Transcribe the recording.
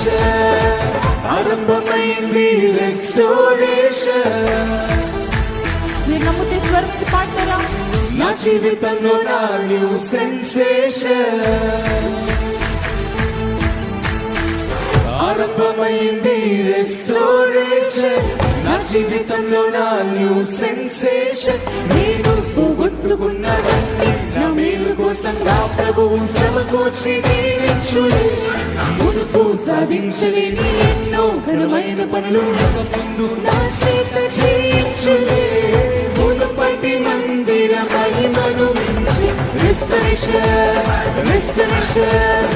Restoration ఆరంభమైంది restoration. మీరు నమ్మితే స్వరం ఇది పాడతారా? నా జీవితంలో నా న్యూ సెన్సేషన్ ఆరంభమైంది రెస్టోరేషన్. నా జీవితంలో నా న్యూ సెన్సేషన్. నేను పోగొట్టుకున్నవన్నీ నా మేలు కోసం నా ప్రభువు సమకూర్చి దీవించులే. మునుపు సాధించలేని ఎన్నో ఘనమైన పనులు ముందు నా చేత చేయించులే. మునుపటి మందిర మహిమను మించి రెస్టరేషన్ రెస్టరేషన్